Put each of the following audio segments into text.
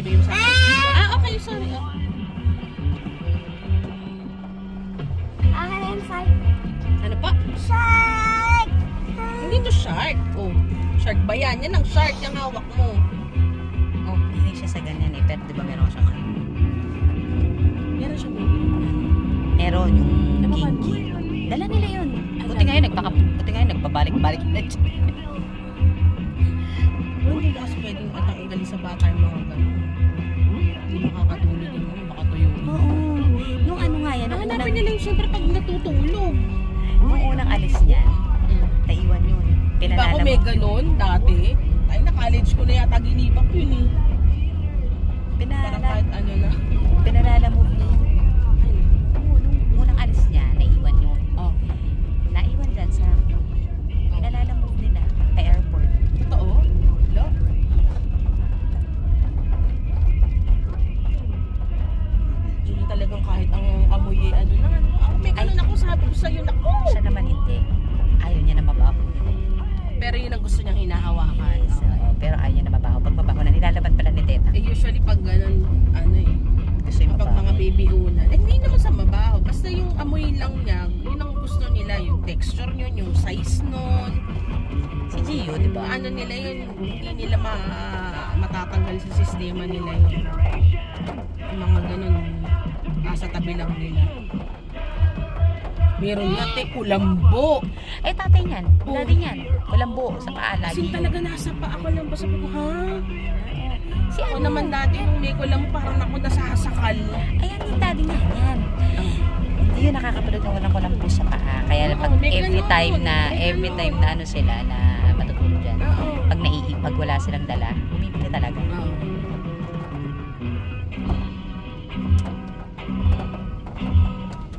binibigay mo sa akin. Okay, sorry. Shark. Ano pa? Shark! Hindi to shark. Oh, shark ba yan? Yan ang shark yung hawak mo. Oh, hilig siya sa ganyan eh. Pero di ba meron siyang ano? Meron siya baby. Meron yung Ano ba? kinky. Dala nila yun. Buti ngayon nagbabalik-balik na siya. Hindi ba kasi pwedeng atanggalin sa bata yung mga gano'n? Hindi makakatulog yung mga baka tuyuin. Oo. Nung ano nga yan, Hanapin nila yung siyempre pag natutulog. nung unang alis niya, naiwan yun. Diba ako may gano'n dati? Ay, na college ko na yata ginibak yun eh. Parang kahit ano na. Pinalalamove niya yun. Nung unang alis niya, naiwan yun. Oh, Naiwan dyan sa pinalalamove nila sa airport. totoo? Lo? Yun talagang kahit ang amoy eh, ano na. May ganun ako, sabi ko sa'yo, naku! Siya naman hindi. Ayaw niya na mabaho. Pero yun ang gusto niyang hinahawakan. So, pero ayaw niya na mabaho. Pag mabaho na, nilalaban pala ni Teta. Eh usually pag ganun, ano eh, Gusto yung kapag mabaho. mga baby unan, eh hindi naman sa mabaho, basta yung amoy lang niya, yun ang gusto nila, yung texture nyo, yung size nun. Si Gio, di ba? Ano nila yun, hindi nila matatanggal sa sistema nila yun. Yung mga ganun, nasa tabi lang nila. Meron nga, kulambo. Eh, tatay niyan. Oh. Daddy niyan. Walang buo sa paa Kasi lagi. talaga nasa pa ako lang, basta ko, ha? Si Ako ano? naman dati, nung may kulambo, parang ako nasasakal. Ayan yung daddy niya. Yan. Hindi yun nakakapanood ng walang kulang po sa paa. Kaya Oo, pag may every ganun, time na may every ganun. time na ano sila na matutulog dyan. Oo. Pag wala silang dala, bumibili talaga. Oo.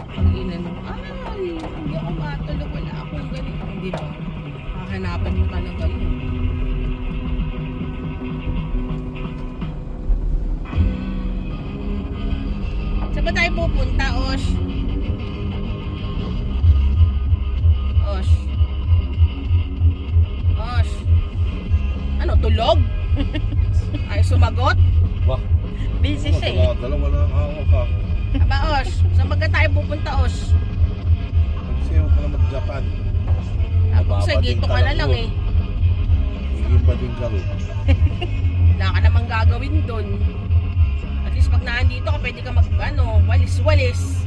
Pag inanong, ay, hindi ako matulog, wala akong ganito. Hindi ba? Kakanapan mo talaga yun. Saan ba tayo pupunta, Osh? Osh. Osh. Ano, tulog? Ay, sumagot? Bah, Busy siya eh. dalawa na ang hawak ka. Aba, Osh. Saan ba tayo pupunta, Osh? Nagsiyaw ka na mag-Japan. Ako sa Babading dito ka ka na lang lang doon. eh. Higing ba din ka rin? Wala ka namang gagawin doon. At least pag naandito ka, pwede ka mag, walis-walis.